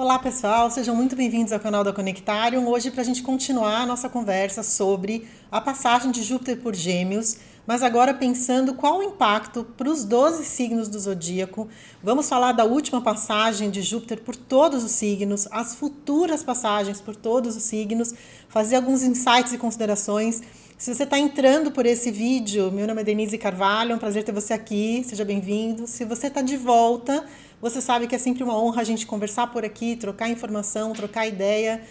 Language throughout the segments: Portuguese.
Olá pessoal, sejam muito bem-vindos ao canal da Conectarium. Hoje para a gente continuar a nossa conversa sobre a passagem de Júpiter por Gêmeos, mas agora pensando qual o impacto para os 12 signos do zodíaco. Vamos falar da última passagem de Júpiter por todos os signos, as futuras passagens por todos os signos, fazer alguns insights e considerações. Se você está entrando por esse vídeo, meu nome é Denise Carvalho, é um prazer ter você aqui, seja bem-vindo. Se você está de volta, você sabe que é sempre uma honra a gente conversar por aqui, trocar informação, trocar ideia.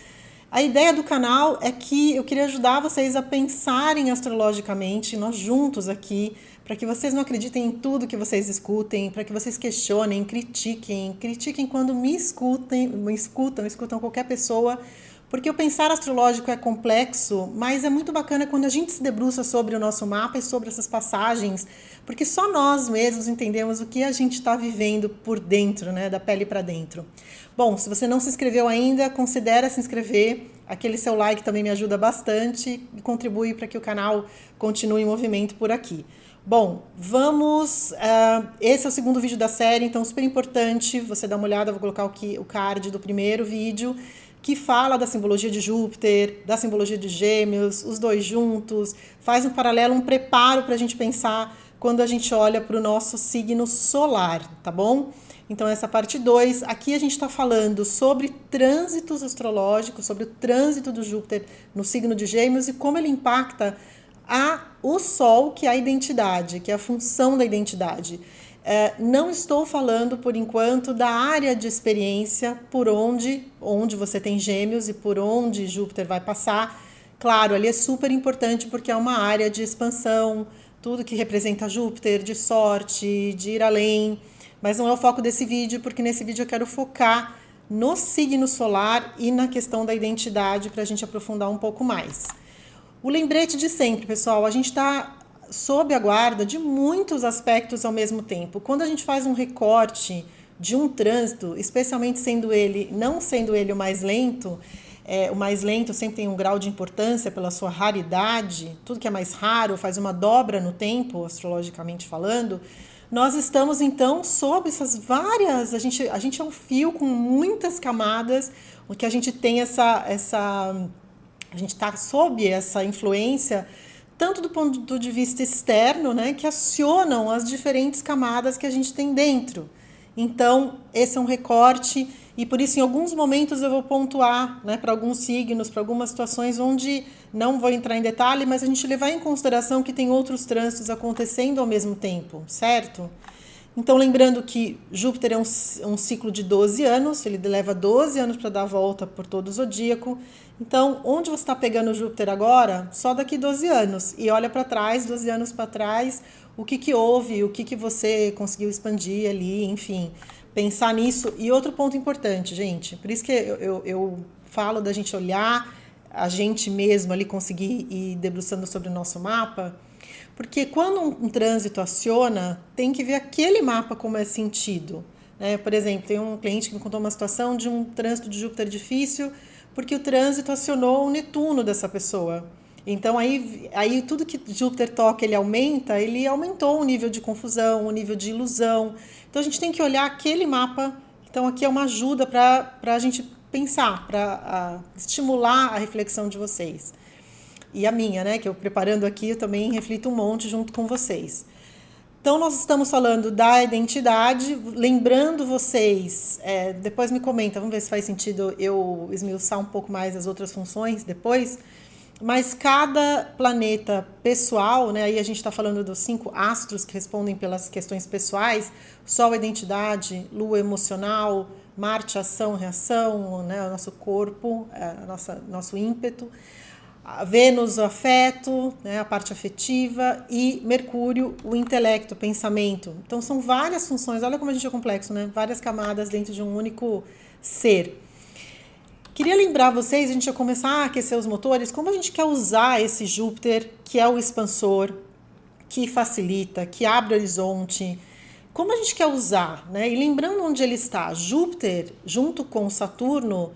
A ideia do canal é que eu queria ajudar vocês a pensarem astrologicamente, nós juntos aqui, para que vocês não acreditem em tudo que vocês escutem, para que vocês questionem, critiquem quando me escutam qualquer pessoa, porque o pensar astrológico é complexo, mas é muito bacana quando a gente se debruça sobre o nosso mapa e sobre essas passagens, porque só nós mesmos entendemos o que a gente está vivendo por dentro, né, da pele para dentro. Bom, se você não se inscreveu ainda, considere se inscrever. Aquele seu like também me ajuda bastante e contribui para que o canal continue em movimento por aqui. Bom, vamos... esse é o segundo vídeo da série, então super importante você dar uma olhada, vou colocar o card do primeiro vídeo, que fala da simbologia de Júpiter, da simbologia de Gêmeos, os dois juntos, faz um paralelo, um preparo para a gente pensar quando a gente olha para o nosso signo solar, tá bom? Então essa parte 2, aqui a gente está falando sobre trânsitos astrológicos, sobre o trânsito do Júpiter no signo de Gêmeos e como ele impacta o Sol, que é a identidade, que é a função da identidade. Não estou falando, por enquanto, da área de experiência por onde você tem Gêmeos e por onde Júpiter vai passar. Claro, ali é super importante porque é uma área de expansão, tudo que representa Júpiter, de sorte, de ir além. Mas não é o foco desse vídeo, porque nesse vídeo eu quero focar no signo solar e na questão da identidade para a gente aprofundar um pouco mais. O lembrete de sempre, pessoal, a gente está sob a guarda de muitos aspectos ao mesmo tempo. Quando a gente faz um recorte de um trânsito, especialmente não sendo ele o mais lento sempre tem um grau de importância pela sua raridade, tudo que é mais raro faz uma dobra no tempo, astrologicamente falando. Nós estamos então sob essas várias, a gente é um fio com muitas camadas, o que a gente tem a gente está sob essa influência, tanto do ponto de vista externo, né, que acionam as diferentes camadas que a gente tem dentro. Então, esse é um recorte, e por isso, em alguns momentos, eu vou pontuar, né, para alguns signos, para algumas situações onde não vou entrar em detalhe, mas a gente levar em consideração que tem outros trânsitos acontecendo ao mesmo tempo, certo? Então, lembrando que Júpiter é um ciclo de 12 anos, ele leva 12 anos para dar a volta por todo o zodíaco. Então, onde você está pegando Júpiter agora? Só daqui 12 anos. E olha para trás, 12 anos para trás, o que houve, o que você conseguiu expandir ali, enfim, pensar nisso. E outro ponto importante, gente, por isso que eu falo da gente olhar, a gente mesmo ali conseguir ir debruçando sobre o nosso mapa. Porque quando um trânsito aciona, tem que ver aquele mapa como é sentido. Né? Por exemplo, tem um cliente que me contou uma situação de um trânsito de Júpiter difícil, porque o trânsito acionou o Netuno dessa pessoa. Então, aí tudo que Júpiter toca, ele aumentou o nível de confusão, o nível de ilusão. Então, a gente tem que olhar aquele mapa. Então, aqui é uma ajuda para a gente pensar, para estimular a reflexão de vocês. E a minha, né, que eu preparando aqui, eu também reflito um monte junto com vocês. Então, nós estamos falando da identidade, lembrando vocês, depois me comenta, vamos ver se faz sentido eu esmiuçar um pouco mais as outras funções depois, mas cada planeta pessoal, né, aí a gente está falando dos 5 astros que respondem pelas questões pessoais, Sol, identidade, Lua, emocional, Marte, ação, reação, né, o nosso corpo, nosso ímpeto, Vênus, o afeto, né, a parte afetiva, e Mercúrio, o intelecto, o pensamento. Então, são várias funções, olha como a gente é complexo, né? Várias camadas dentro de um único ser. Queria lembrar vocês, a gente ia começar a aquecer os motores, como a gente quer usar esse Júpiter, que é o expansor, que facilita, que abre horizonte, como a gente quer usar, né? E lembrando onde ele está, Júpiter, junto com Saturno,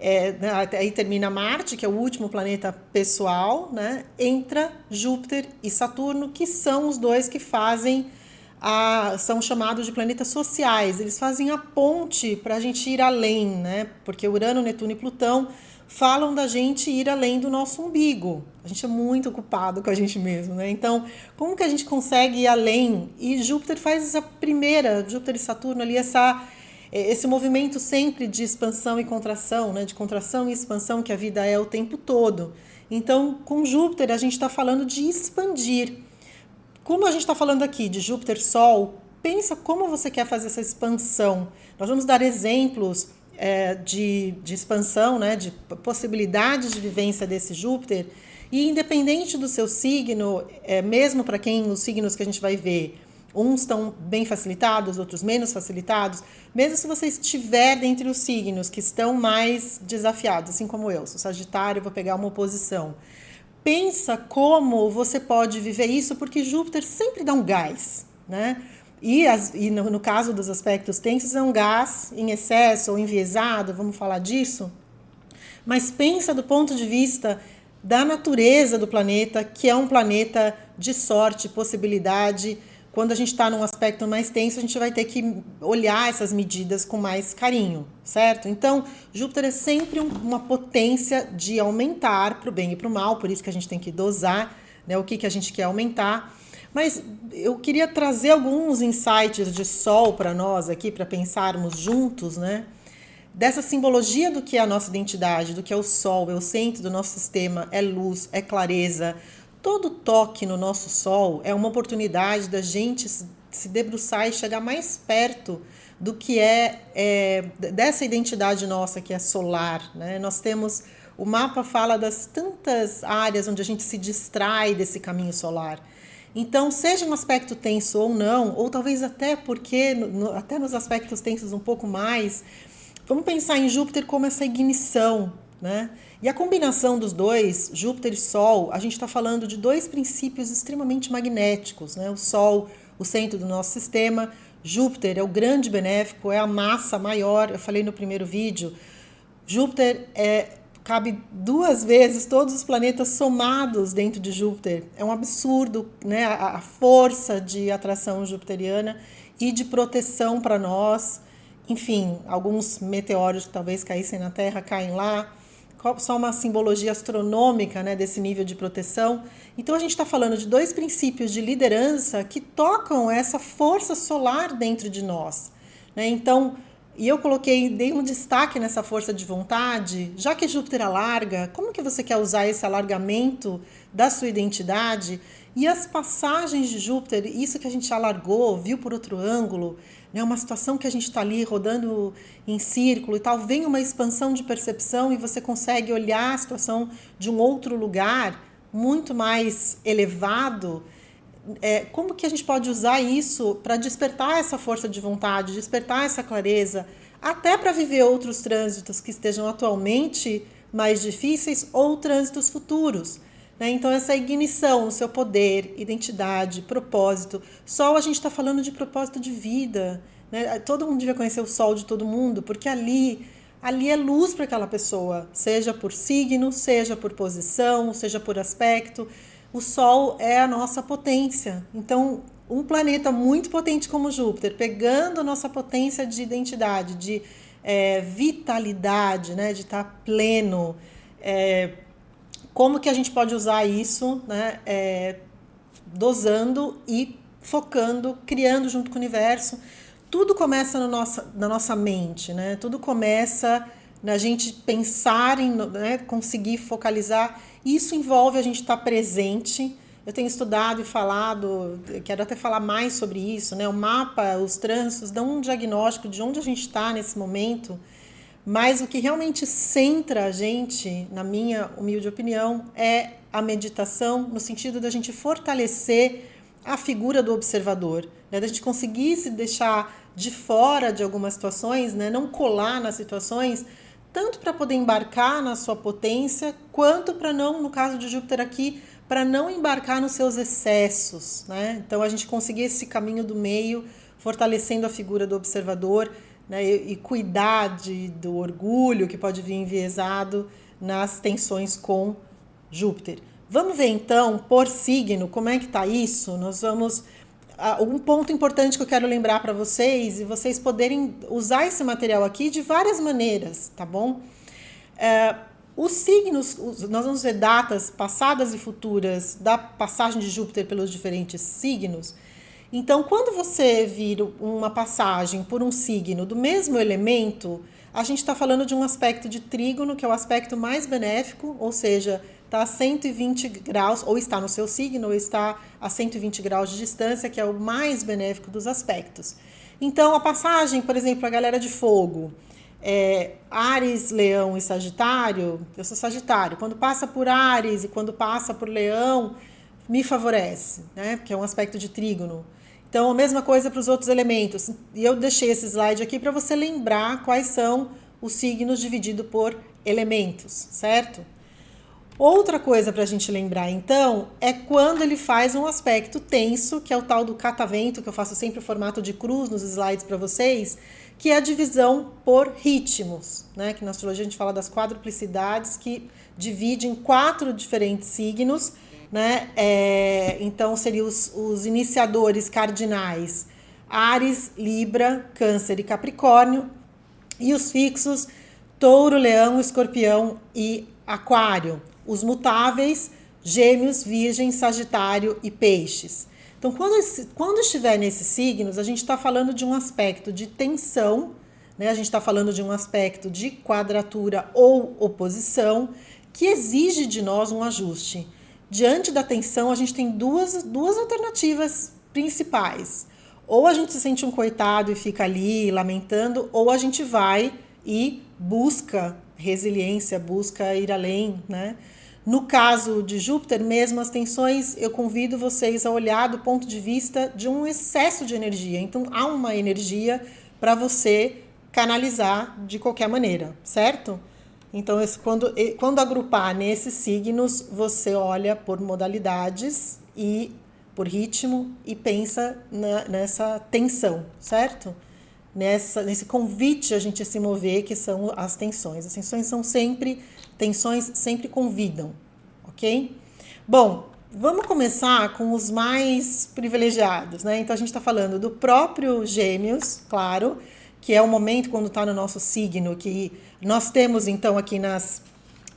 né, aí termina Marte, que é o último planeta pessoal, né? Entra Júpiter e Saturno, que são os dois que fazem são chamados de planetas sociais. Eles fazem a ponte para a gente ir além, né? Porque Urano, Netuno e Plutão falam da gente ir além do nosso umbigo. A gente é muito ocupado com a gente mesmo, né? Então, como que a gente consegue ir além? E Júpiter faz Júpiter e Saturno ali, esse movimento sempre de expansão e contração, né? De contração e expansão que a vida é o tempo todo. Então, com Júpiter, a gente está falando de expandir. Como a gente está falando aqui de Júpiter-Sol, pensa como você quer fazer essa expansão. Nós vamos dar exemplos de expansão, né, de possibilidades de vivência desse Júpiter, e independente do seu signo, mesmo para quem os signos que a gente vai ver, uns estão bem facilitados, outros menos facilitados, mesmo se você estiver dentre os signos que estão mais desafiados, assim como eu, sou Sagitário, vou pegar uma oposição. Pensa como você pode viver isso, porque Júpiter sempre dá um gás, né? E no caso dos aspectos tensos, é um gás em excesso ou enviesado, vamos falar disso. Mas pensa do ponto de vista da natureza do planeta, que é um planeta de sorte, possibilidade. Quando a gente está num aspecto mais tenso, a gente vai ter que olhar essas medidas com mais carinho, certo? Então, Júpiter é sempre uma potência de aumentar para o bem e para o mal, por isso que a gente tem que dosar, né, o que a gente quer aumentar. Mas eu queria trazer alguns insights de Sol para nós aqui, para pensarmos juntos, né? Dessa simbologia do que é a nossa identidade, do que é o Sol, é o centro do nosso sistema, é luz, é clareza. Todo toque no nosso Sol é uma oportunidade da gente se debruçar e chegar mais perto do que dessa identidade nossa que é solar, né? Nós temos, o mapa fala das tantas áreas onde a gente se distrai desse caminho solar. Então, seja um aspecto tenso ou não, ou talvez até porque, até nos aspectos tensos um pouco mais, vamos pensar em Júpiter como essa ignição, né? E a combinação dos dois, Júpiter e Sol, a gente está falando de dois princípios extremamente magnéticos, né? O Sol, o centro do nosso sistema, Júpiter é o grande benéfico, é a massa maior, eu falei no primeiro vídeo, Júpiter cabe 2 vezes todos os planetas somados dentro de Júpiter. É um absurdo, né? A força de atração jupiteriana e de proteção para nós. Enfim, alguns meteoros que talvez caíssem na Terra caem lá. Só uma simbologia astronômica, né, desse nível de proteção. Então a gente está falando de 2 princípios de liderança que tocam essa força solar dentro de nós, né? Então, e eu dei um destaque nessa força de vontade, já que Júpiter alarga, como que você quer usar esse alargamento da sua identidade? E as passagens de Júpiter, isso que a gente alargou, viu por outro ângulo, né, uma situação que a gente está ali rodando em círculo e tal, vem uma expansão de percepção e você consegue olhar a situação de um outro lugar muito mais elevado. Como que a gente pode usar isso para despertar essa força de vontade, despertar essa clareza, até para viver outros trânsitos que estejam atualmente mais difíceis ou trânsitos futuros, né? Então, essa ignição no seu poder, identidade, propósito. Sol, a gente está falando de propósito de vida, né? Todo mundo devia conhecer o Sol de todo mundo, porque ali é luz para aquela pessoa, seja por signo, seja por posição, seja por aspecto. O Sol é a nossa potência. Então, um planeta muito potente como Júpiter, pegando a nossa potência de identidade, de vitalidade, né, de estar pleno, como que a gente pode usar isso, né, dosando e focando, criando junto com o universo. Tudo começa na nossa mente, né? Tudo começa na gente pensar em, né, conseguir focalizar. Isso envolve a gente estar presente. Eu tenho estudado e falado, quero até falar mais sobre isso, né? O mapa, os trânsitos dão um diagnóstico de onde a gente está nesse momento, mas o que realmente centra a gente, na minha humilde opinião, é a meditação, no sentido da gente fortalecer a figura do observador, né? Da gente conseguir se deixar de fora de algumas situações, né? Não colar nas situações, tanto para poder embarcar na sua potência, quanto para não, no caso de Júpiter aqui, para não embarcar nos seus excessos, né? Então a gente conseguir esse caminho do meio, fortalecendo a figura do observador, né? E cuidar do orgulho que pode vir enviesado nas tensões com Júpiter. Vamos ver então, por signo, como é que está isso? Nós vamos um ponto importante que eu quero lembrar para vocês, e vocês poderem usar esse material aqui de várias maneiras, tá bom? Os signos, nós vamos ver datas passadas e futuras da passagem de Júpiter pelos diferentes signos. Então, quando você vir uma passagem por um signo do mesmo elemento, a gente está falando de um aspecto de trígono, que é o aspecto mais benéfico, ou seja, está a 120 graus, ou está no seu signo, ou está a 120 graus de distância, que é o mais benéfico dos aspectos. Então, a passagem, por exemplo, a galera de fogo, Áries, Leão e Sagitário, eu sou Sagitário, quando passa por Áries e quando passa por Leão, me favorece, né? Porque é um aspecto de trígono. Então, a mesma coisa para os outros elementos. E eu deixei esse slide aqui para você lembrar quais são os signos divididos por elementos, certo? Outra coisa para a gente lembrar, então, é quando ele faz um aspecto tenso, que é o tal do catavento, que eu faço sempre o formato de cruz nos slides para vocês, que é a divisão por ritmos, né? Que na astrologia a gente fala das quadruplicidades, que divide em 4 diferentes signos, né? Então, seriam os iniciadores cardinais, Áries, Libra, Câncer e Capricórnio, e os fixos, Touro, Leão, Escorpião e Aquário. Os mutáveis, Gêmeos, Virgem, Sagitário e Peixes. Então, quando estiver nesses signos, a gente está falando de um aspecto de tensão, né? A gente está falando de um aspecto de quadratura ou oposição, que exige de nós um ajuste. Diante da tensão, a gente tem duas alternativas principais. Ou a gente se sente um coitado e fica ali lamentando, ou a gente vai e busca resiliência, busca ir além, né? No caso de Júpiter, mesmo as tensões, eu convido vocês a olhar do ponto de vista de um excesso de energia. Então, há uma energia para você canalizar de qualquer maneira, certo? Então, quando agrupar nesses signos, você olha por modalidades e por ritmo e pensa nessa tensão, certo? Nesse convite a gente se mover, que são as tensões. As tensões sempre convidam, ok? Bom, vamos começar com os mais privilegiados, né? Então a gente está falando do próprio Gêmeos, claro, que é o momento quando está no nosso signo, que nós temos então aqui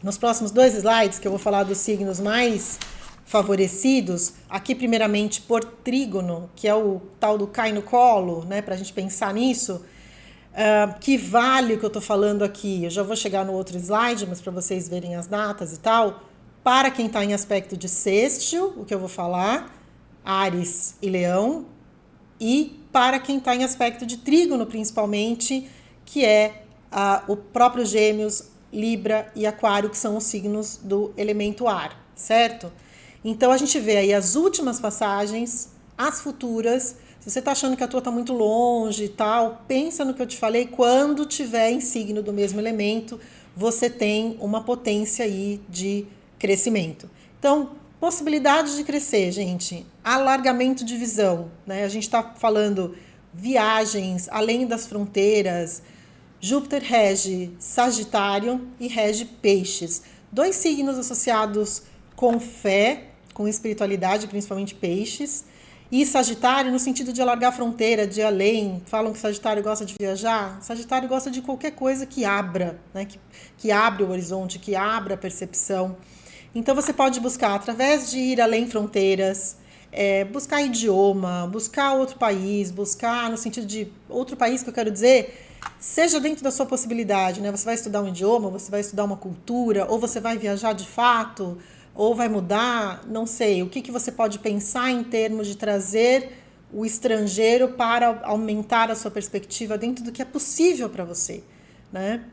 nos próximos 2 slides, que eu vou falar dos signos mais favorecidos, aqui primeiramente por trígono, que é o tal do cai no colo, né, para a gente pensar nisso, que vale o que eu estou falando aqui, eu já vou chegar no outro slide, mas para vocês verem as datas e tal, para quem está em aspecto de sextil, o que eu vou falar, Áries e Leão, e para quem está em aspecto de trígono, principalmente, que é o próprio Gêmeos, Libra e Aquário, que são os signos do elemento ar, certo? Então, a gente vê aí as últimas passagens, as futuras. Se você está achando que a tua está muito longe e tal, pensa no que eu te falei. Quando tiver em signo do mesmo elemento, você tem uma potência aí de crescimento. Então, possibilidades de crescer, gente. Alargamento de visão, né? A gente está falando viagens além das fronteiras. Júpiter rege Sagitário e rege Peixes. 2 signos associados com fé, com espiritualidade, principalmente Peixes. E Sagitário no sentido de alargar a fronteira, de ir além. Falam que Sagitário gosta de viajar. Sagitário gosta de qualquer coisa que abra, né? Que abra o horizonte, que abra a percepção. Então você pode buscar através de ir além fronteiras, buscar idioma, buscar outro país, buscar no sentido de outro país que eu quero dizer, seja dentro da sua possibilidade, né? Você vai estudar um idioma, você vai estudar uma cultura, ou você vai viajar de fato, ou vai mudar, não sei. O que você pode pensar em termos de trazer o estrangeiro para aumentar a sua perspectiva dentro do que é possível para você, né?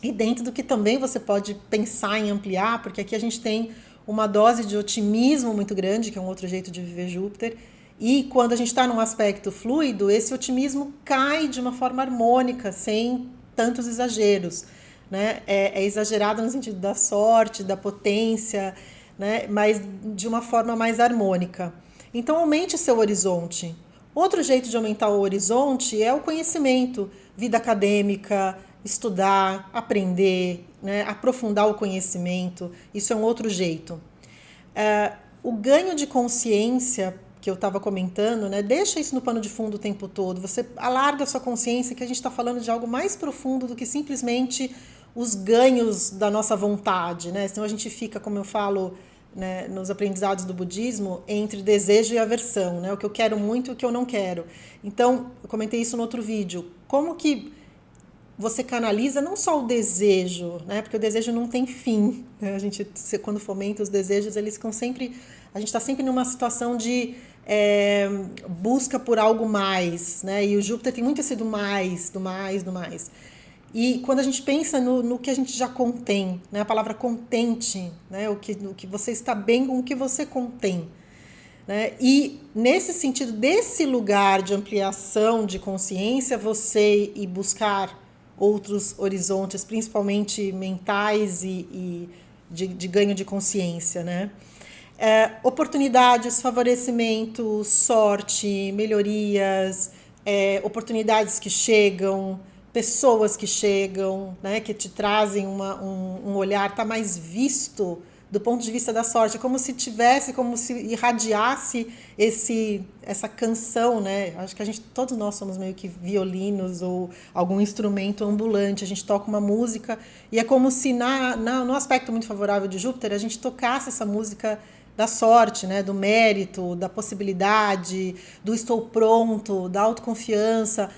E dentro do que também você pode pensar em ampliar, porque aqui a gente tem uma dose de otimismo muito grande, que é um outro jeito de viver Júpiter, e quando a gente está num aspecto fluido, esse otimismo cai de uma forma harmônica, sem tantos exageros, né? É exagerado no sentido da sorte, da potência, né? Mas de uma forma mais harmônica. Então, aumente seu horizonte. Outro jeito de aumentar o horizonte é o conhecimento, vida acadêmica, estudar, aprender, né? Aprofundar o conhecimento. Isso é um outro jeito. O ganho de consciência que eu estava comentando, né? Deixa isso no pano de fundo o tempo todo. Você alarga a sua consciência que a gente está falando de algo mais profundo do que simplesmente os ganhos da nossa vontade, né? Senão a gente fica, como eu falo, né, nos aprendizados do budismo, entre desejo e aversão, né? O que eu quero muito e o que eu não quero. Então, eu comentei isso no outro vídeo. Como que você canaliza não só o desejo, né? Porque o desejo não tem fim, né? A gente, quando fomenta os desejos, eles ficam sempre... A gente está sempre numa situação de busca por algo mais, né? E o Júpiter tem muito esse do mais, do mais, do mais. E quando a gente pensa no que a gente já contém, né? A palavra contente, né? O que você está bem com o que você contém. Né? E nesse sentido, desse lugar de ampliação de consciência, você ir buscar outros horizontes, principalmente mentais e de ganho de consciência, né? Oportunidades, favorecimento, sorte, melhorias, oportunidades que chegam, pessoas que chegam, né, que te trazem um olhar, tá mais visto do ponto de vista da sorte, é como se tivesse, como se irradiasse essa canção, né? Acho que todos nós somos meio que violinos ou algum instrumento ambulante, a gente toca uma música e é como se no aspecto muito favorável de Júpiter, a gente tocasse essa música da sorte, né? Do mérito, da possibilidade, do estou pronto, da autoconfiança.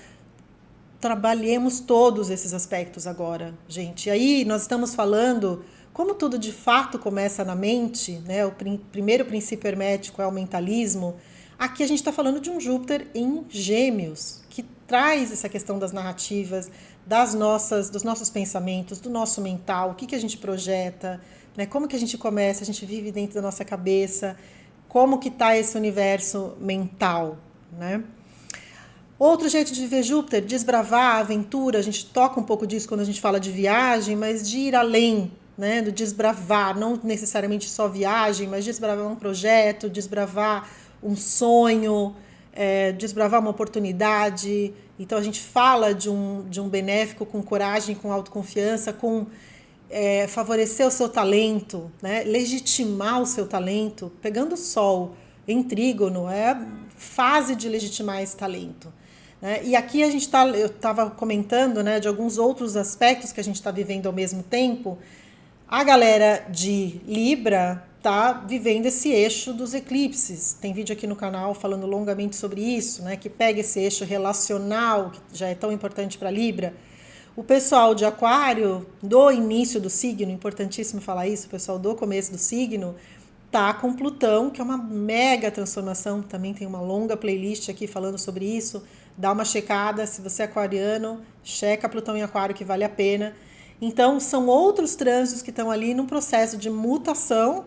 Trabalhemos todos esses aspectos agora, gente. E aí nós estamos falando... Como tudo de fato começa na mente, né? O primeiro princípio hermético é o mentalismo. Aqui a gente está falando de um Júpiter em Gêmeos, que traz essa questão das narrativas, dos nossos pensamentos, do nosso mental, o que a gente projeta, né? Como que a gente começa, a gente vive dentro da nossa cabeça, como que está esse universo mental, né? Outro jeito de viver Júpiter, desbravar a aventura, a gente toca um pouco disso quando a gente fala de viagem, mas de ir além, né, do desbravar, não necessariamente só viagem, mas desbravar um projeto, desbravar um sonho, desbravar uma oportunidade. Então a gente fala de um benéfico com coragem, com autoconfiança, com favorecer o seu talento, né, legitimar o seu talento. Pegando o Sol em trígono, é a fase de legitimar esse talento. Né? E aqui eu estava comentando, né, de alguns outros aspectos que a gente está vivendo ao mesmo tempo. A galera de Libra tá vivendo esse eixo dos eclipses. Tem vídeo aqui no canal falando longamente sobre isso, né? Que pega esse eixo relacional, que já é tão importante para Libra. O pessoal de Aquário, do início do signo, importantíssimo falar isso, o pessoal do começo do signo, tá com Plutão, que é uma mega transformação. Também tem uma longa playlist aqui falando sobre isso. Dá uma checada, se você é aquariano, checa Plutão em Aquário, que vale a pena. Então, são outros trânsitos que estão ali num processo de mutação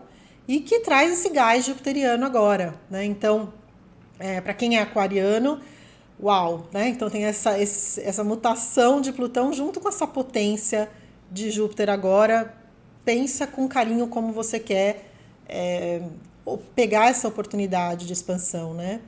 e que traz esse gás jupiteriano agora, né? Então, para quem é aquariano, uau, né? Então tem essa mutação de Plutão junto com essa potência de Júpiter agora. Pensa com carinho como você quer pegar essa oportunidade de expansão, né?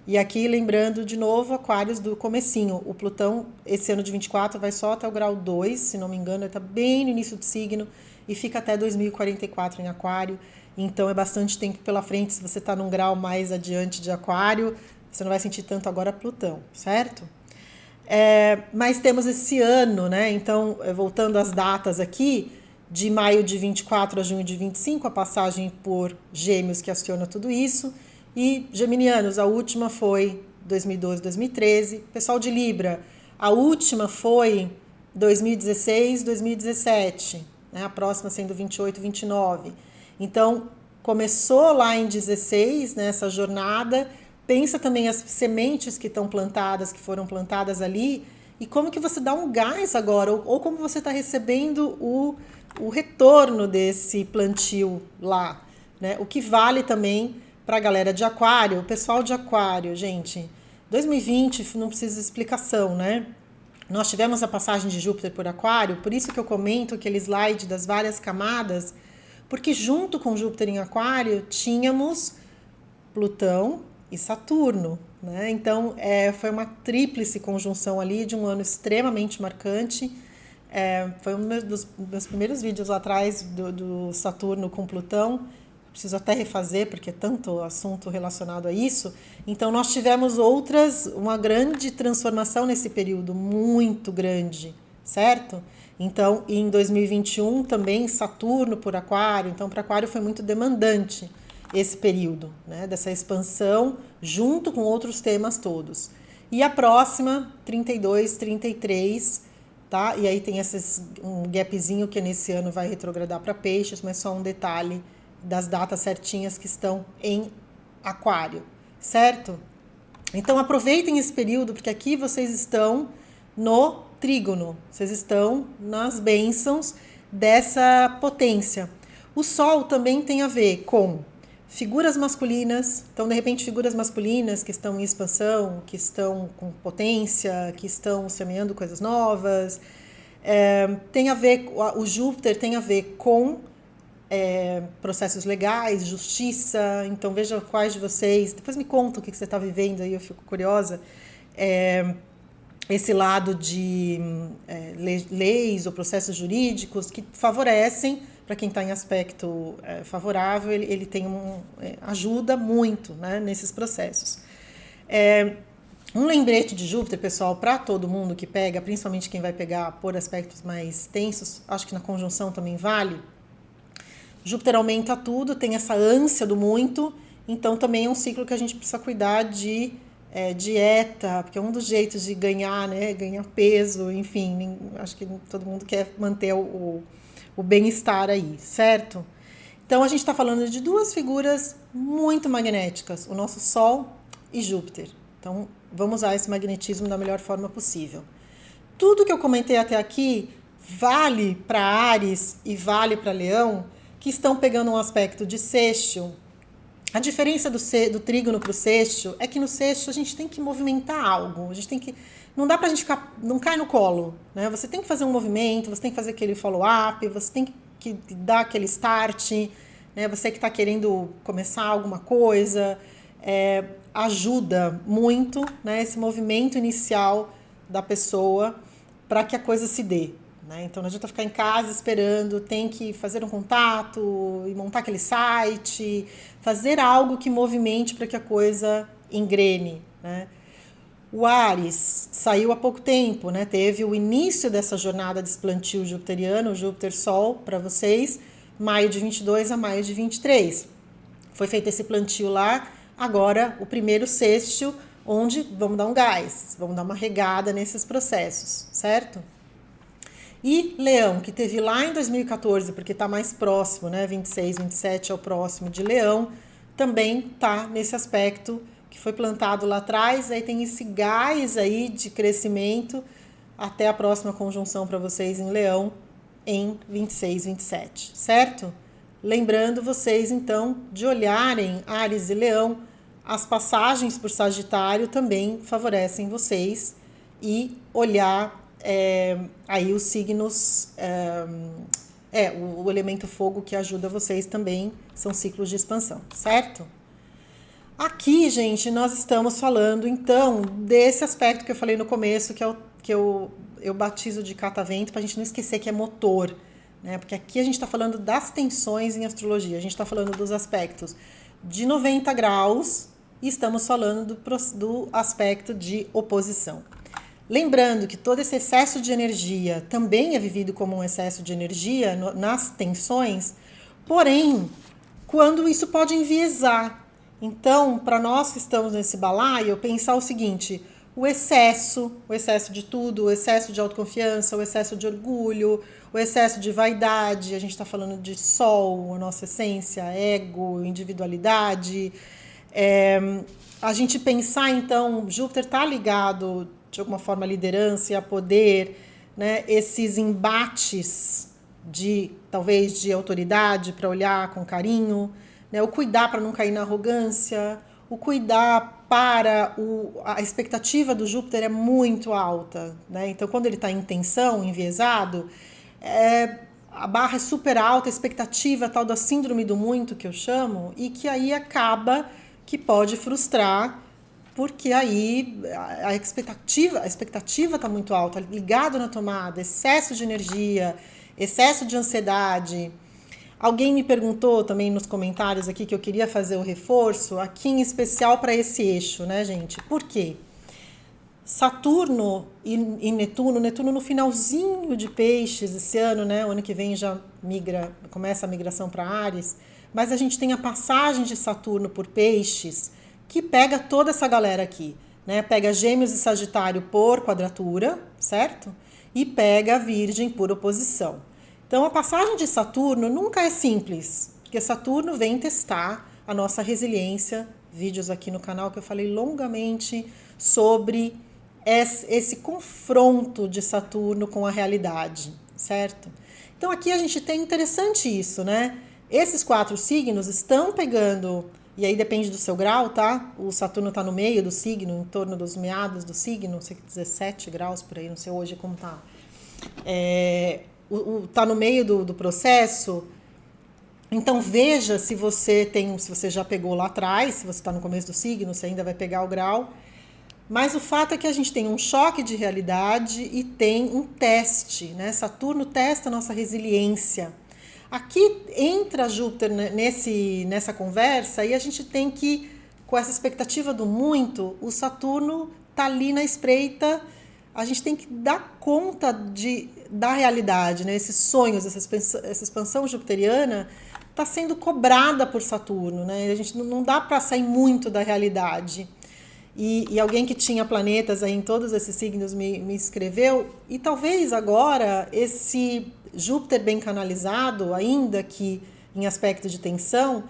E aqui, lembrando de novo, Aquários do comecinho. O Plutão, esse ano de 24, vai só até o grau 2, se não me engano, ele está bem no início do signo e fica até 2044 em Aquário. Então, é bastante tempo pela frente. Se você está num grau mais adiante de Aquário, você não vai sentir tanto agora Plutão, certo? Mas temos esse ano, né? Então, voltando às datas aqui, de maio de 24 a junho de 25, a passagem por Gêmeos que aciona tudo isso. E geminianos, a última foi 2012, 2013. Pessoal de Libra, a última foi 2016, 2017, né? A próxima sendo 28, 29. Então, começou lá em 16, né, essa jornada. Pensa também as sementes que estão plantadas, que foram plantadas ali, e como que você dá um gás agora, ou como você está recebendo o retorno desse plantio lá, né? O que vale também para a galera de Aquário, o pessoal de Aquário, gente, 2020 não precisa de explicação, né? Nós tivemos a passagem de Júpiter por Aquário, por isso que eu comento aquele slide das várias camadas, porque junto com Júpiter em Aquário tínhamos Plutão e Saturno, né? Então foi uma tríplice conjunção ali de um ano extremamente marcante. Foi um dos meus primeiros vídeos lá atrás do Saturno com Plutão. preciso até refazer, porque é tanto assunto relacionado a isso. Então, nós tivemos uma grande transformação nesse período, muito grande, certo? Então, em 2021 também Saturno por Aquário, então para Aquário foi muito demandante esse período, né, dessa expansão junto com outros temas todos. E a próxima, 32, 33, tá? E aí tem um gapzinho que nesse ano vai retrogradar para Peixes, mas só um detalhe das datas certinhas que estão em Aquário, certo? Então aproveitem esse período, porque aqui vocês estão no trígono, vocês estão nas bênçãos dessa potência. O Sol também tem a ver com figuras masculinas, então de repente figuras masculinas que estão em expansão, que estão com potência, que estão semeando coisas novas. Tem a ver, o Júpiter tem a ver com processos legais, justiça. Então veja quais de vocês, depois me conta o que você está vivendo aí, eu fico curiosa. Esse lado de leis ou processos jurídicos que favorecem, para quem está em aspecto favorável, ele tem ajuda muito, né, nesses processos. Um lembrete de Júpiter, pessoal, para todo mundo que pega, principalmente quem vai pegar por aspectos mais tensos, acho que na conjunção também vale. Júpiter aumenta tudo, tem essa ânsia do muito, então também é um ciclo que a gente precisa cuidar de dieta, porque é um dos jeitos de ganhar, né? Ganhar peso, enfim, acho que todo mundo quer manter o bem-estar aí, certo? Então a gente está falando de duas figuras muito magnéticas, o nosso Sol e Júpiter. Então vamos usar esse magnetismo da melhor forma possível. Tudo que eu comentei até aqui vale para Áries e vale para Leão, que estão pegando um aspecto de sexto. A diferença do trígono para o sexto é que no sexto a gente tem que movimentar algo. A gente tem que. Não dá para a gente ficar. Não cai no colo. Né? Você tem que fazer um movimento, você tem que fazer aquele follow-up, você tem que dar aquele start. Né? Você que está querendo começar alguma coisa. Ajuda muito, né, esse movimento inicial da pessoa para que a coisa se dê. Né? Então não adianta ficar em casa esperando, tem que fazer um contato e montar aquele site, fazer algo que movimente para que a coisa engrene. Né? O Áries saiu há pouco tempo, né? Teve o início dessa jornada desse plantio jupiteriano, o Júpiter-Sol para vocês, maio de 22 a maio de 23. Foi feito esse plantio lá, agora o primeiro sextil, onde vamos dar um gás, vamos dar uma regada nesses processos, certo? E Leão, que teve lá em 2014, porque está mais próximo, né? 26, 27 é o próximo de Leão, também está nesse aspecto que foi plantado lá atrás, aí tem esse gás aí de crescimento até a próxima conjunção para vocês em Leão em 26, 27, certo? Lembrando vocês, então, de olharem Áries e Leão, as passagens por Sagitário também favorecem vocês e olhar aí os signos, o elemento fogo que ajuda vocês também, são ciclos de expansão, certo? Aqui, gente, nós estamos falando, então, desse aspecto que eu falei no começo, que eu batizo de catavento, para a gente não esquecer que é motor, né? Porque aqui a gente está falando das tensões em astrologia, a gente está falando dos aspectos de 90 graus e estamos falando do aspecto de oposição. Lembrando que todo esse excesso de energia também é vivido como um excesso de energia nas tensões, porém, quando isso pode enviesar. Então, para nós que estamos nesse balaio, pensar o seguinte: o excesso de tudo, o excesso de autoconfiança, o excesso de orgulho, o excesso de vaidade, a gente está falando de sol, a nossa essência, ego, individualidade. A gente pensar, então, Júpiter está ligado de alguma forma a liderança e a poder, né? Esses embates talvez de autoridade para olhar com carinho, né? O cuidar para não cair na arrogância, o cuidar para a expectativa do Júpiter é muito alta, né? Então quando ele está em tensão, enviesado, a barra é super alta, a expectativa tal da síndrome do muito que eu chamo, e que aí acaba que pode frustrar, porque aí a expectativa está muito alta, ligado na tomada, excesso de energia, excesso de ansiedade. Alguém me perguntou também nos comentários aqui que eu queria fazer o reforço, aqui em especial para esse eixo, né, gente? Por quê? Saturno e Netuno no finalzinho de Peixes esse ano, né? O ano que vem já começa a migração para Áries, mas a gente tem a passagem de Saturno por Peixes que pega toda essa galera aqui, né? Pega Gêmeos e Sagitário por quadratura, certo? E pega Virgem por oposição. Então a passagem de Saturno nunca é simples, porque Saturno vem testar a nossa resiliência. Vídeos aqui no canal que eu falei longamente sobre esse confronto de Saturno com a realidade, certo? Então aqui a gente tem interessante isso, né? Esses 4 signos estão pegando, e aí depende do seu grau, tá? O Saturno tá no meio do signo, em torno dos meados do signo, não sei, 17 graus por aí, não sei hoje como tá. Tá no meio do processo. Então veja se você já pegou lá atrás, se você está no começo do signo, você ainda vai pegar o grau. Mas o fato é que a gente tem um choque de realidade e tem um teste, né? Saturno testa a nossa resiliência. Aqui entra Júpiter nessa conversa e a gente tem que, com essa expectativa do muito, o Saturno tá ali na espreita, a gente tem que dar conta da realidade, né? Esses sonhos, essa expansão jupiteriana está sendo cobrada por Saturno, né? A gente não dá para sair muito da realidade. E alguém que tinha planetas aí em todos esses signos me escreveu, e talvez agora esse Júpiter bem canalizado, ainda que em aspecto de tensão,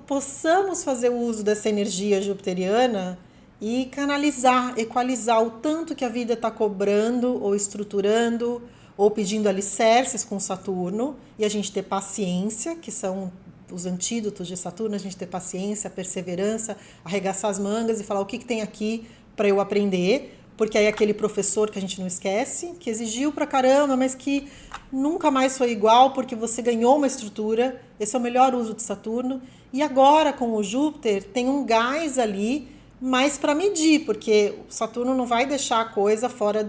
possamos fazer uso dessa energia jupiteriana e canalizar, equalizar o tanto que a vida está cobrando ou estruturando ou pedindo alicerces com Saturno, e a gente ter paciência, que são os antídotos de Saturno, a gente ter paciência, perseverança, arregaçar as mangas e falar o que tem aqui para eu aprender, porque aí aquele professor que a gente não esquece, que exigiu pra caramba, mas que nunca mais foi igual porque você ganhou uma estrutura, esse é o melhor uso de Saturno. E agora com o Júpiter tem um gás ali, mas para medir, porque o Saturno não vai deixar a coisa fora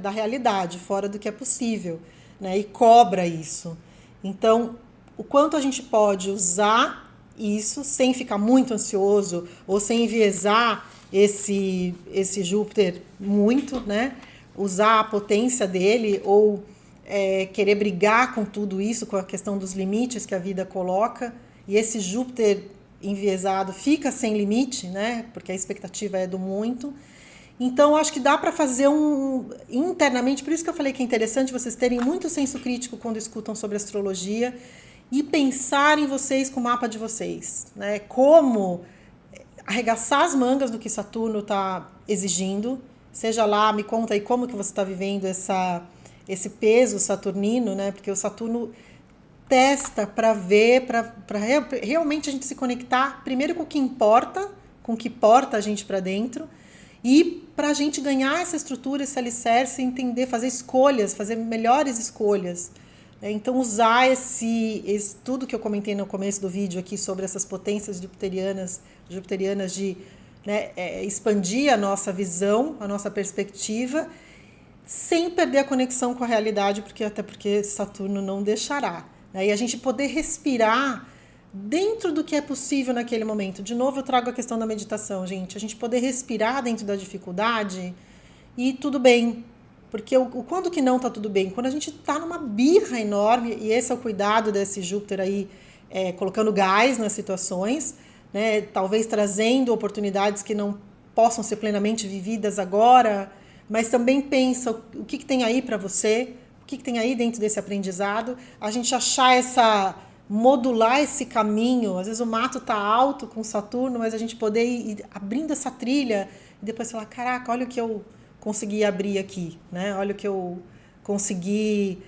da realidade, fora do que é possível, né? E cobra isso. Então, o quanto a gente pode usar isso sem ficar muito ansioso ou sem enviesar esse Júpiter muito, né? Usar a potência dele ou querer brigar com tudo isso, com a questão dos limites que a vida coloca. E esse Júpiter enviesado fica sem limite, né? Porque a expectativa é do muito. Então, acho que dá para fazer internamente, por isso que eu falei que é interessante vocês terem muito senso crítico quando escutam sobre astrologia e pensar em vocês com o mapa de vocês, né? Como arregaçar as mangas do que Saturno está exigindo, seja lá, me conta aí como que você está vivendo esse peso saturnino, né? Porque o Saturno testa para ver, para realmente a gente se conectar primeiro com o que importa, com o que porta a gente para dentro, e para a gente ganhar essa estrutura, esse alicerce, entender, fazer escolhas, fazer melhores escolhas. Então, usar esse tudo que eu comentei no começo do vídeo aqui sobre essas potências jupiterianas de, né, expandir a nossa visão, a nossa perspectiva, sem perder a conexão com a realidade, até porque Saturno não deixará. Né? E a gente poder respirar dentro do que é possível naquele momento. De novo, eu trago a questão da meditação, gente. A gente poder respirar dentro da dificuldade e tudo bem. Porque quando que não tá tudo bem? Quando a gente tá numa birra enorme, e esse é o cuidado desse Júpiter aí, colocando gás nas situações, né? Talvez trazendo oportunidades que não possam ser plenamente vividas agora, mas também pensa o que tem aí para você, o que tem aí dentro desse aprendizado, a gente achar modular esse caminho. Às vezes o mato tá alto com Saturno, mas a gente poder ir abrindo essa trilha e depois falar, caraca, olha o que eu consegui abrir aqui, né? Olha o que eu consegui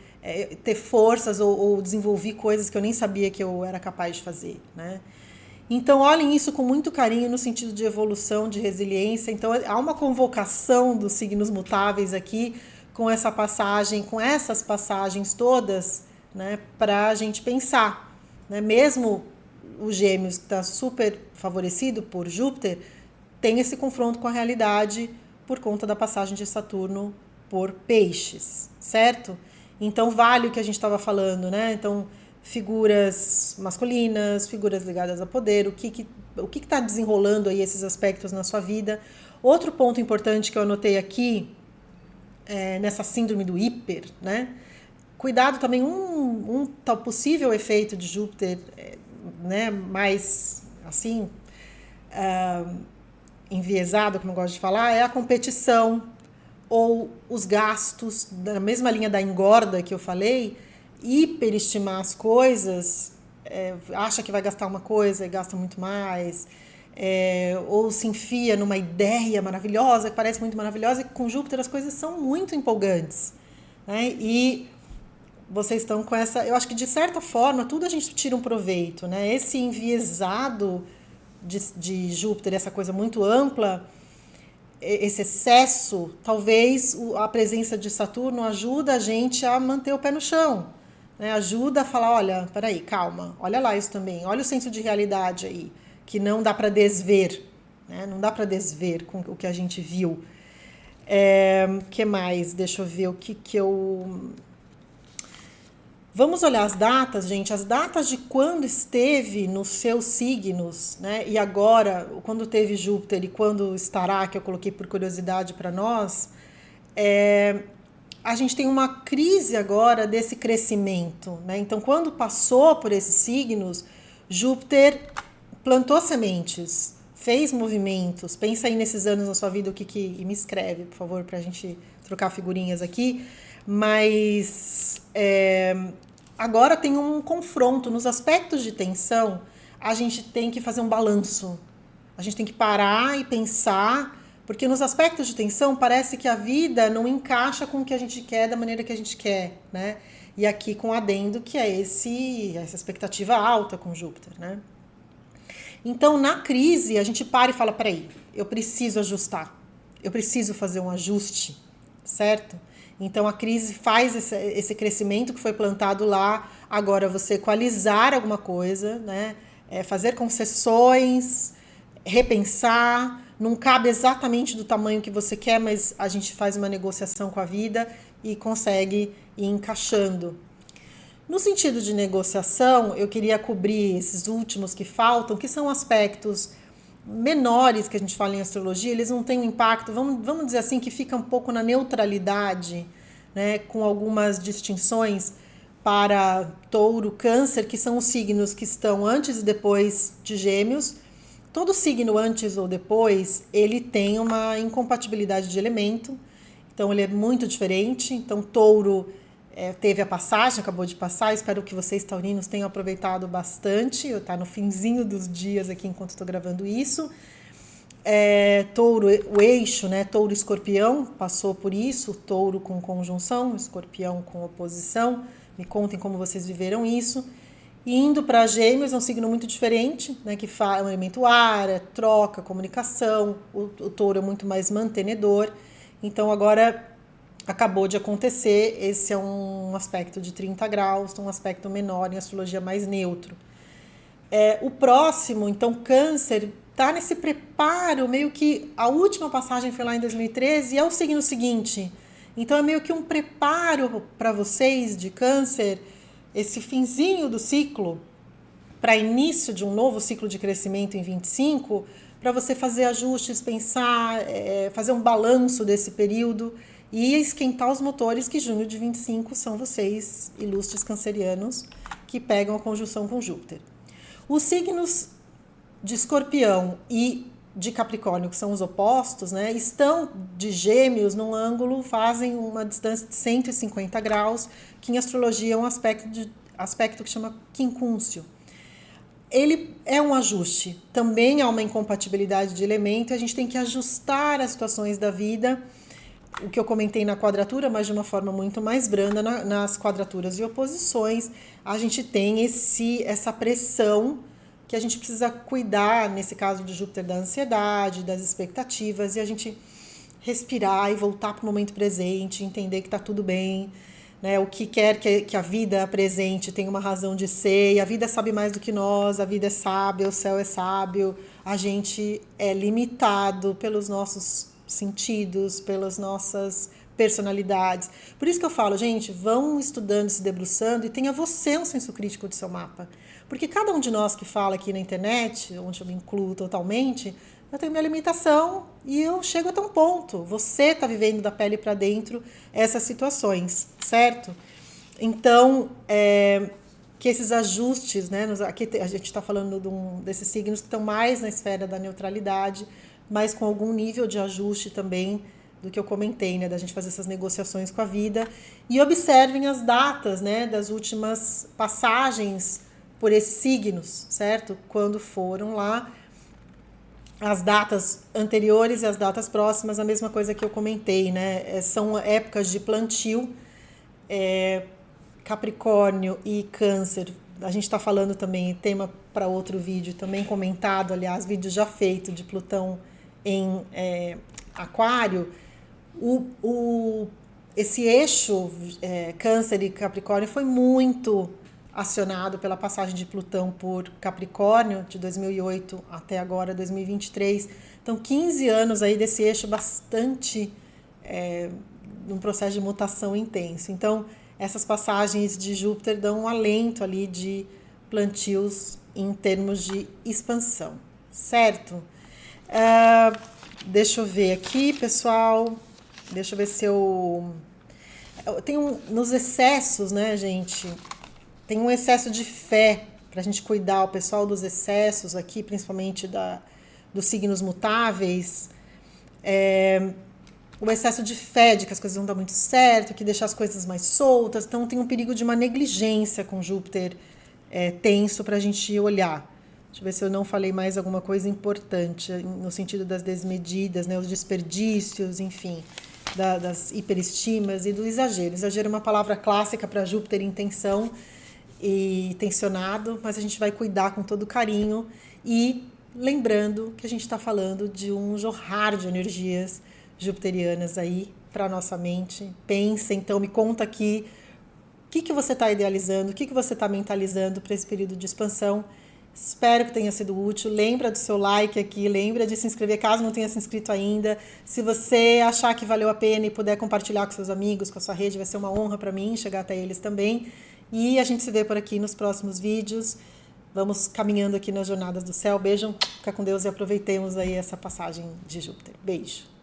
ter forças ou desenvolver coisas que eu nem sabia que eu era capaz de fazer, né? Então, olhem isso com muito carinho no sentido de evolução, de resiliência. Então, há uma convocação dos signos mutáveis aqui com essa passagem, com essas passagens todas, né, para a gente pensar, né? Mesmo o Gêmeos, que está super favorecido por Júpiter, tem esse confronto com a realidade por conta da passagem de Saturno por Peixes, certo? Então, vale o que a gente estava falando, né? Então, figuras masculinas, figuras ligadas a poder, o que está desenrolando aí esses aspectos na sua vida. Outro ponto importante que eu anotei aqui, nessa síndrome do hiper, né? Cuidado também, um tal possível efeito de Júpiter, né, mais assim, enviesado, como eu gosto de falar, é a competição ou os gastos, da mesma linha da engorda que eu falei, hiperestimar as coisas, acha que vai gastar uma coisa e gasta muito mais, ou se enfia numa ideia maravilhosa, que parece muito maravilhosa, e com Júpiter as coisas são muito empolgantes, né? E vocês estão com essa... Eu acho que, de certa forma, tudo a gente tira um proveito, né? Esse enviesado de Júpiter, essa coisa muito ampla, esse excesso, talvez a presença de Saturno ajuda a gente a manter o pé no chão, né? Ajuda a falar, olha, peraí, calma, olha lá isso também, olha o senso de realidade aí, que não dá para desver, né? Não dá para desver com o que a gente viu. Que mais? Deixa eu ver o que eu... Vamos olhar as datas, gente, as datas de quando esteve nos seus signos, né? E agora, quando teve Júpiter e quando estará, que eu coloquei por curiosidade para nós, a gente tem uma crise agora desse crescimento, né? Então, quando passou por esses signos, Júpiter plantou sementes, fez movimentos. Pensa aí nesses anos na sua vida, e me escreve, por favor, para a gente trocar figurinhas aqui. Mas agora tem um confronto. Nos aspectos de tensão, a gente tem que fazer um balanço. A gente tem que parar e pensar, porque nos aspectos de tensão parece que a vida não encaixa com o que a gente quer da maneira que a gente quer, né? E aqui com adendo que é essa expectativa alta com Júpiter, né? Então, na crise, a gente para e fala, peraí, eu preciso ajustar, eu preciso fazer um ajuste, certo? Então, a crise faz esse crescimento que foi plantado lá, agora você equalizar alguma coisa, né? Fazer concessões, repensar, não cabe exatamente do tamanho que você quer, mas a gente faz uma negociação com a vida e consegue ir encaixando. No sentido de negociação, eu queria cobrir esses últimos que faltam, que são aspectos menores que a gente fala em astrologia, eles não têm um impacto, vamos dizer assim, que fica um pouco na neutralidade, né, com algumas distinções para Touro, Câncer, que são os signos que estão antes e depois de Gêmeos. Todo signo antes ou depois, ele tem uma incompatibilidade de elemento, então ele é muito diferente. Então Touro teve a passagem, acabou de passar, espero que vocês taurinos tenham aproveitado bastante, está no finzinho dos dias aqui enquanto estou gravando isso. Touro, o eixo, né, Touro e Escorpião, passou por isso, Touro com conjunção, Escorpião com oposição, me contem como vocês viveram isso. E indo para Gêmeos, é um signo muito diferente, né, que é um elemento ar, troca, comunicação, o Touro é muito mais mantenedor, então agora acabou de acontecer, esse é um aspecto de 30 graus, um aspecto menor, em astrologia mais neutro. O próximo, então, Câncer, está nesse preparo, meio que a última passagem foi lá em 2013 e é o signo seguinte. Então é meio que um preparo para vocês de Câncer, esse finzinho do ciclo, para início de um novo ciclo de crescimento em 25, para você fazer ajustes, pensar, fazer um balanço desse período e esquentar os motores, que junho de 25 são vocês, ilustres cancerianos, que pegam a conjunção com Júpiter. Os signos de Escorpião e de Capricórnio, que são os opostos, né, estão de Gêmeos num ângulo, fazem uma distância de 150 graus, que em astrologia é um aspecto que chama quincúncio. Ele é um ajuste, também há uma incompatibilidade de elemento, a gente tem que ajustar as situações da vida, o que eu comentei na quadratura, mas de uma forma muito mais branda, nas quadraturas e oposições, a gente tem essa pressão que a gente precisa cuidar, nesse caso de Júpiter, da ansiedade, das expectativas, e a gente respirar e voltar para o momento presente, entender que está tudo bem, né? O que quer que a vida apresente tem uma razão de ser, e a vida sabe mais do que nós, a vida é sábia, o céu é sábio, a gente é limitado pelos nossos sentidos, pelas nossas personalidades. Por isso que eu falo, gente, vão estudando, se debruçando e tenha você um senso crítico do seu mapa. Porque cada um de nós que fala aqui na internet, onde eu me incluo totalmente, eu tenho minha limitação e eu chego até um ponto. Você está vivendo da pele para dentro essas situações, certo? Então, que esses ajustes, né? Aqui a gente está falando desses signos que estão mais na esfera da neutralidade, mas com algum nível de ajuste também do que eu comentei, né? Da gente fazer essas negociações com a vida. E observem as datas, né? Das últimas passagens por esses signos, certo? Quando foram lá. As datas anteriores e as datas próximas, a mesma coisa que eu comentei, né? São épocas de plantio. Capricórnio e Câncer, a gente está falando também, tema para outro vídeo, também comentado, aliás, vídeo já feito de Plutão em Aquário. Esse eixo Câncer e Capricórnio foi muito acionado pela passagem de Plutão por Capricórnio, de 2008 até agora, 2023. Então, 15 anos aí desse eixo bastante num processo de mutação intenso. Então, essas passagens de Júpiter dão um alento ali de plantios em termos de expansão, certo? Deixa eu ver aqui, pessoal. Deixa eu ver se eu tenho nos excessos, né, gente? Tem um excesso de fé para a gente cuidar, o pessoal dos excessos aqui, principalmente dos signos mutáveis. O excesso de fé, de que as coisas vão dar muito certo, que deixar as coisas mais soltas. Então, tem um perigo de uma negligência com Júpiter tenso para a gente olhar. Deixa eu ver se eu não falei mais alguma coisa importante, no sentido das desmedidas, né, os desperdícios, enfim, das hiperestimas e do exagero. Exagero é uma palavra clássica para Júpiter em tensão e tensionado, mas a gente vai cuidar com todo carinho e lembrando que a gente está falando de um jorrar de energias jupiterianas aí para nossa mente. Pensa, então, me conta aqui o que você está idealizando, o que você está mentalizando para esse período de expansão. Espero que tenha sido útil. Lembra do seu like aqui, lembra de se inscrever caso não tenha se inscrito ainda. Se você achar que valeu a pena e puder compartilhar com seus amigos, com a sua rede, vai ser uma honra para mim chegar até eles também. E a gente se vê por aqui nos próximos vídeos. Vamos caminhando aqui nas jornadas do céu. Beijão, fica com Deus e aproveitemos aí essa passagem de Júpiter. Beijo.